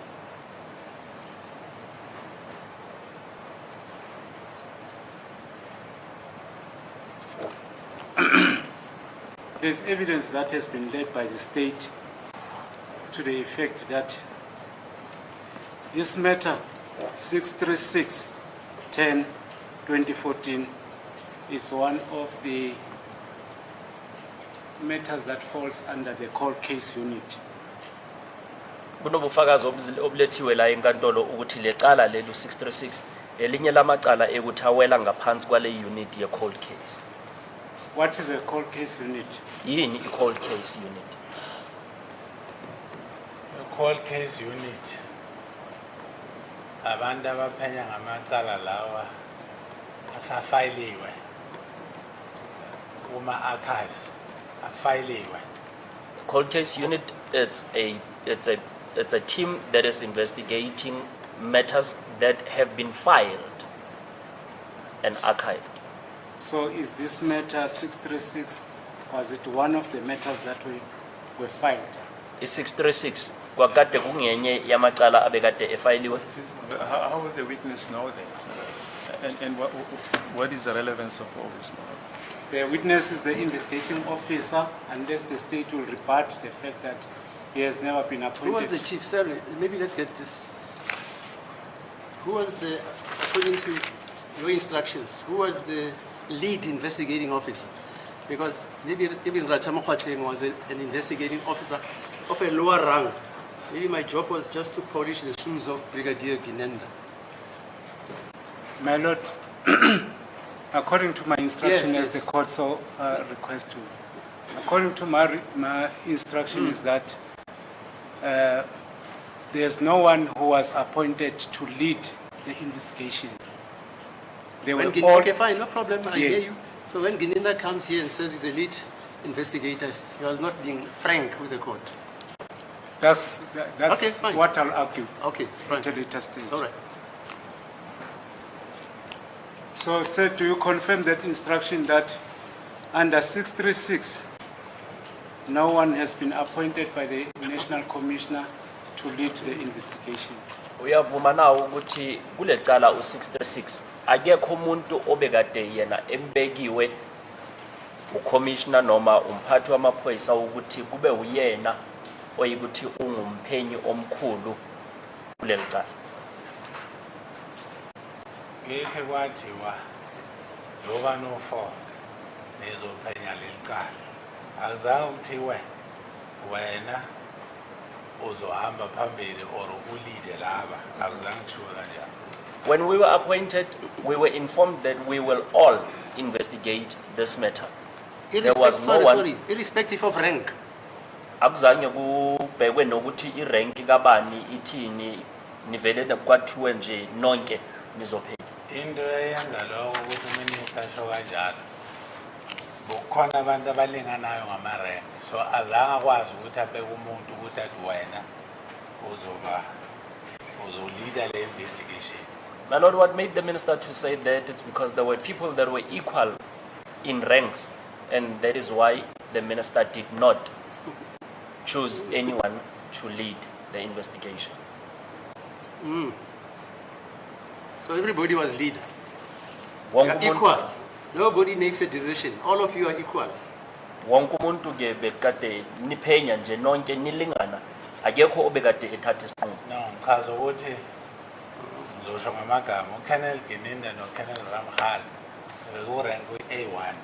There's evidence that has been led by the state to the effect that this matter, 636-10-2014, is one of the matters that falls under the cold case unit. Kunobufakazi obulethiwe la enkantolo ukuthi lecala lelu 636 elinye lamacala ekuthawela ngaphansi kwale unit ye cold case. What is a cold case unit? Yini i cold case unit? A cold case unit. Abantu abaphenya ngamacala lawa asafayiliwe. Uma archives afayiliwe. Cold case unit, it's a team that is investigating matters that have been filed and archived. So is this matter 636, was it one of the matters that were filed? I636 kwakade kungenye yamacala abekade efayiliwe. How will the witness know that? And what is the relevance of all this? The witness is the investigating officer, unless the state will rebut the fact that he has never been appointed. Who was the chief? Sorry, maybe let's get this. Who was, according to your instructions, who was the lead investigating officer? Because maybe even Rachamakwatleng was an investigating officer of a lower rank. Maybe my job was just to polish the shoes of Brigadier Ginenda. My Lord, according to my instruction Yes, as yes. the court so request to, according to my instruction is that there's no one who was appointed to lead the investigation. They were all, Okay, fine, no problem, I hear Yes. you. So when Ginenda comes here and says he's a lead investigator, he was not being frank with the court. that's Okay, fine. what I'll argue Okay, fine. at a later stage. All right. So, sir, do you confirm that instruction that under 636, no one has been appointed by the National Commissioner to lead the investigation? Uyavuma nawo ukuthi kulecala u636 akekho umuntu obekade yena embekiwe uCommissioner noma umphathi wamaphoyisa ukuthi kube uyena oyikuthi ungumphenyi omkhulu kulelicala. Ngeke kwathiwa loba no4 nizophenya lelicala. Akuzange kuthiwe wena uzohamba phambili or ulide laba. Akuzange kushiwo kanjalo. When we were appointed, we were informed that we will all investigate this matter. There was no one. Irrespective of rank. Akuzange kubhekwe nokuthi irank kabani ithini nivele kwathiwe nje nonke nizophenya. Into eyenza lokho ukuthi uminister asho kanjalo. Bukhona abantu abalinganayo ngamarank. So azange akwazi ukuthi abheke umuntu ukuthi athi wena uzolida le investigation. My Lord, what made the minister to say that it's because there were people that were equal in ranks, and that is why the minister did not choose anyone to lead the investigation. So everybody was lead. You Wonke are umuntu- equal. Nobody makes a decision. All of you are equal. wonke umuntu ke bekade niphenya nje nonke nilingana akekho obekade ethatha isinqumo. No, ngichaza ukuthi ngizosho ngamagama uKenneth Gininda noKenneth Ramkhal bekurank A1.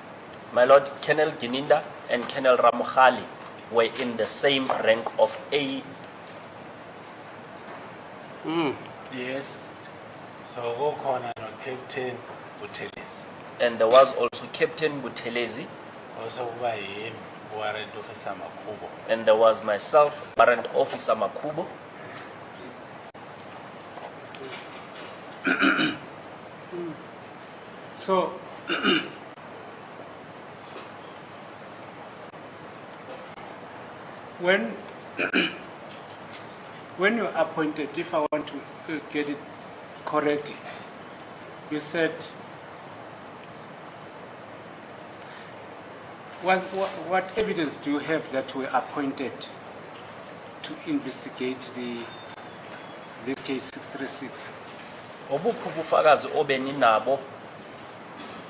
My Lord, Colonel Gininda and Colonel Ramkhali were in the same rank of A. Yes. So kukhona no Captain Buthelezi And there was also Captain Buthelezi, also kuba yimi warrant officer Makhubo. and there was myself, Warrant Officer Makubo. So, when when you appointed, if I want to get it correctly, you said, what evidence do you have that you were appointed to investigate this case 636? Obuphi ubufakazi obeninabo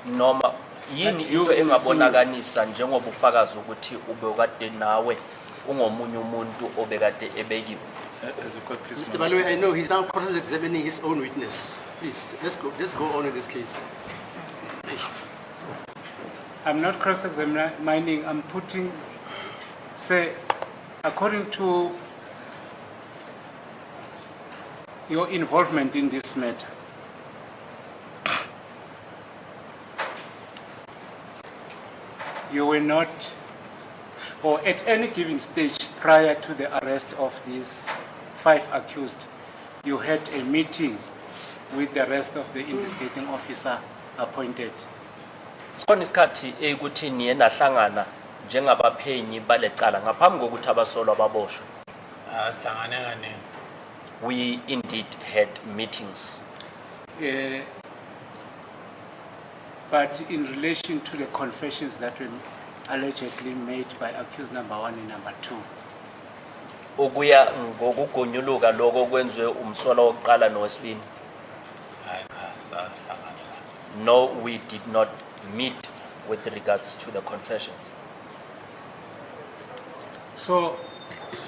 noma yini That you into received. engabonakanisa njengobufakazi ukuthi ubekade nawe ungomunye umuntu obekade ebekiwe? As a court, please, Mr. my lord. Balwe, I know he's now cross-examining his own witness. Please, let's go on with this case. I'm not cross-examining, I'm putting, say, according to your involvement in this matter, you were not, or at any given stage prior to the arrest of these 5 accused, you had a meeting with the rest of the investigating officer appointed. Sikhona isikhathi ukuthi niye nahlangana njengabaphenyi balecala ngaphambi kokuthi abasolwa baboshwe. Asihlangane kaningi. We indeed had meetings. But in relation to the confessions that were allegedly made by accused number 1 and number 2, Ukuya ngokugonyuluka lokho kwenziwe umsolwa wokuqala nowesibili. Hayi cha, sasihlangane la. No, we did not meet with regards to the confessions. so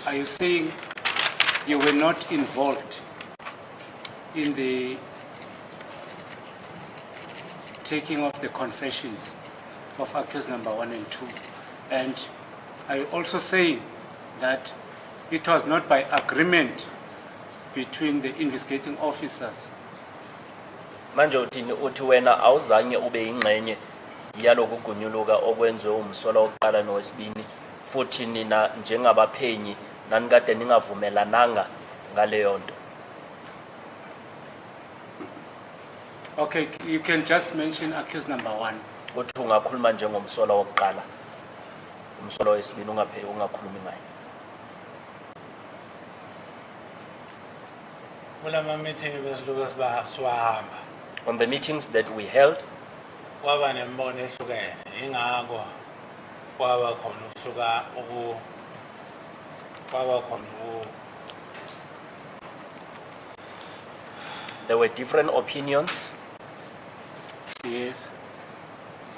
are you saying you were not involved in the taking of the confessions of accused number 1 and 2? And are you also saying that it was not by agreement between the investigating officers? Manje uthi wena awuzange ube ingxenye yaloko kugonyuluka okwenziwe umsolwa wokuqala nowesibili futhi nina njengabaphenyi nanikade ningavumelananga ngaleyo nto. Okay, you can just mention accused number 1. Uthi ungakhuluma njengomsolwa wokuqala, umsolwa wesibili ungakhulumi ngaye. Kulama meeting besiluke siwahamba. On the meetings that we held, Kwaba nembono ehlukene. Ingakho kwaba khona ukuhluka kwaba khona there were different opinions. Yes.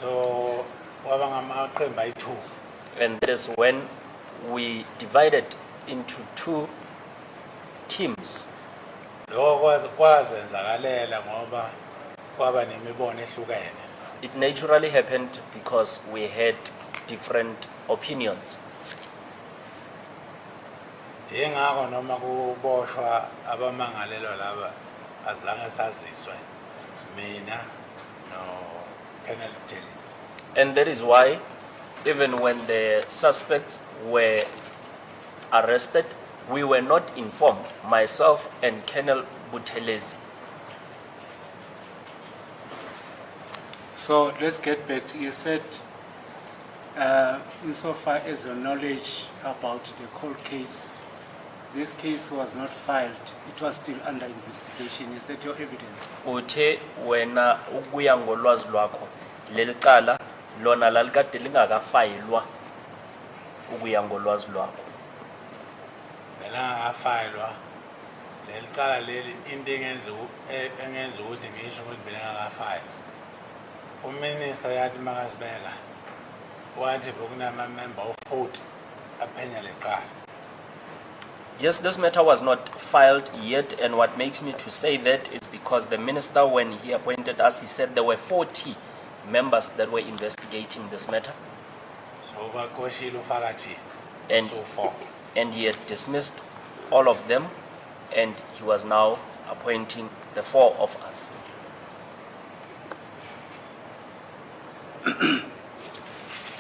so kwaba ngamaqembu ayi2. And that is when we divided into 2 teams. Lokho kwazenzakalela ngoba kwaba nemibono ehlukene. It naturally happened because we had different opinions. Ingakho noma kuboshwa abamangalelwa laba azange saziswe mina no Colonel Buthelezi. And that is why, even when the suspects were arrested, we were not informed, myself and Colonel Buthelezi. So let's get back. You said, insofar as your knowledge about the cold case, this case was not filed. It was still under investigation. Is that your evidence? Uthe wena ukuya ngolwazi lwakho lelicala lona lalikade lingakafayilwa ukuya ngolwazi lwakho. Mina ngafayilwa lelicala leli into engenza ukuthi ngisho ukuthi mina ngafayilwa. Uminister yathi makasibeka wathi bokunama member of 40 aphenya leqala. Yes, this matter was not filed yet, and what makes me to say that is because the minister, when he appointed us, he said there were 40 members that were investigating this matter, So bakoshile ufaka thina. And- So 4. and he had dismissed all of them, and he was now appointing the 4 of us.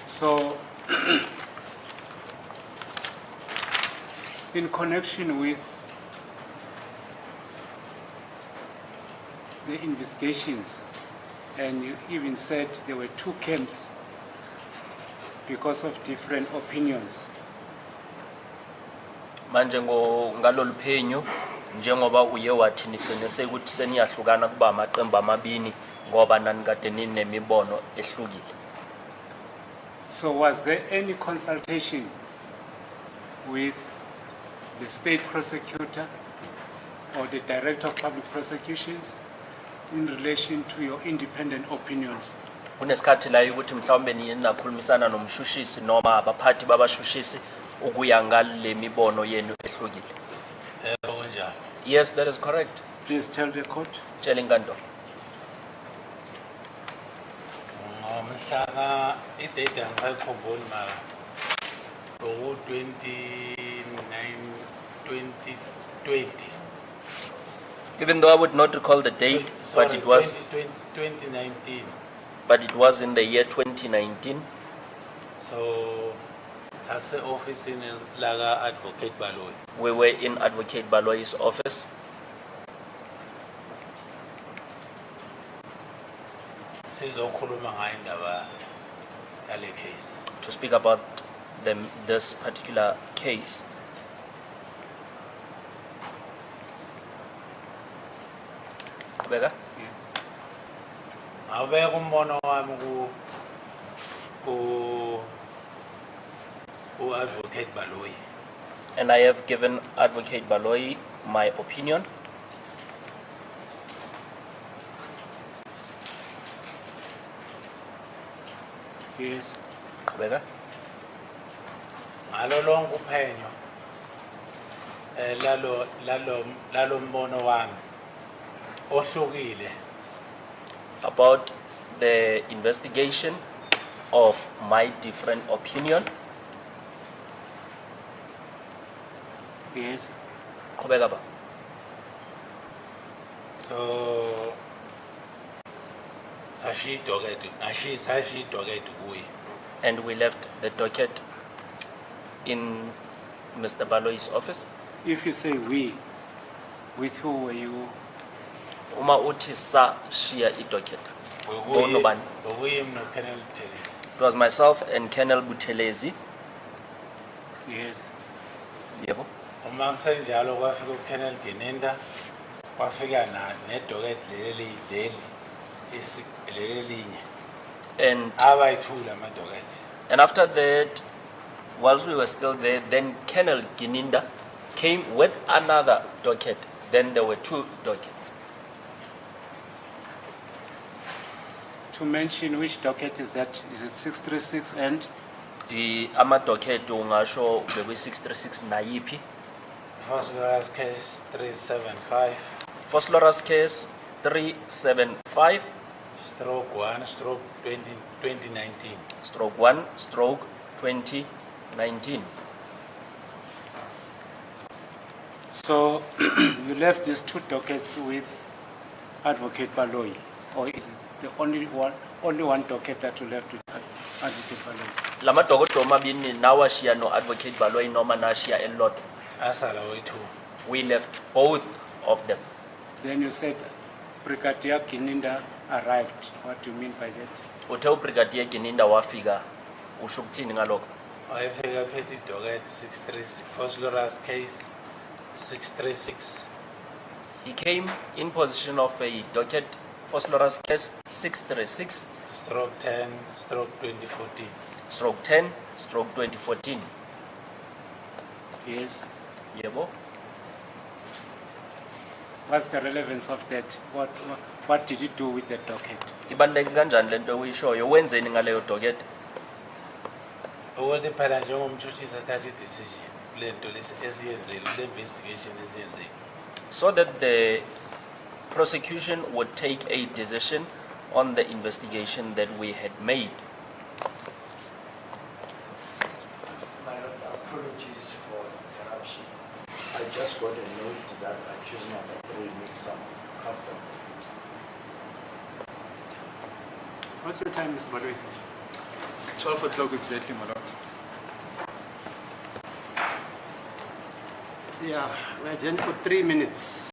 So, in connection with the investigations, and you even said there were 2 camps because of different opinions. Manje ngalolu phenyo njengoba uye wathi nigcine ukuthi seniyahlukana kuba amaqembu amabini ngoba nani kade ninemibono ehlukile. So was there any consultation with the state prosecutor or the director of public prosecutions in relation to your independent opinions? Kunesikhathi la ukuthi mhlawumbe niye nakhulumisana nomshushisi noma abaphathi babashushisi ukuya ngale mibono yenu ehlukile. Yebo kunjalo. Yes, that is correct. Please tell the court. Tshela inkantolo. Ngomhla idate angisayikhumbuli mara oku 2020. Even though I would not recall the date, but Sorry, it was 2019. but it was in the year 2019. So sase office in laga advocate Baloyi. We were in Advocate Baloyi's office. Sizokhuluma ngayo indaba yale case. To speak about this particular case. Qhubeka. Ngabeka umbono wami ku advocate Baloyi. And I have given Advocate Baloyi my opinion. Yes. Qhubeka. Ngalo lonke uphenyo lalo mbono wami ohlukile About the investigation of my different opinion. Yes. Qhubeka ba. so sashi docket kuye. And we left the docket in Mr. Baloyi's office. If you say we, with who were you? Uma uthi sa shia i-docket. Bonobani. Bekuye mno Colonel Tellez. It was myself and Colonel Buthelezi. Yes. Yebo. Uma kusenjalo kwafika uColonel Gininda kwafika ne docket leli linye And abayithula ama docket. And after that, whilst we were still there, then Colonel Gininda came with another docket. Then there were 2 dockets. To mention which docket is that? Is it 636 and? Ama docket ungasho beku 636 nayipi. First Laura's case 375 First Laura's case 375 stroke 1 stroke 2019. stroke 1 stroke 2019. So you left these 2 dockets with Advocate Baloyi, or is it the only one docket that you left with Advocate Baloyi? Lama dokoto mabini nawashiya no Advocate Baloyi noma nashiya elot. Asala wethu. We left both of them. Then you said Brigadier Gininda arrived. What do you mean by that? Uthe Brigadier Gininda wafika usho ukuthini ngalokho? Wayefika phethe docket 636 First Laura's case 636. He came in position of a docket First Laura's case 636 Stroke 10 stroke 2014. stroke 10 stroke 2014. Yes. Yebo. What's the relevance of that? What did you do with the docket? Ibaluleke kanjani lento oyishoyo? Wenzeni ngaleyo docket? Ukuthi phela njengomthuthisi sathatha decision kule nto esiyenzile, kule investigation esiyenzile. So that the prosecution would take a decision on the investigation that we had made. My Lord, apologies for interruption. I just got a note that accused number 3 needs some comfort. What's the time, Mr. Badwe? It's 12 o'clock exactly, my lord. Yeah, we're adjourned for 3 minutes.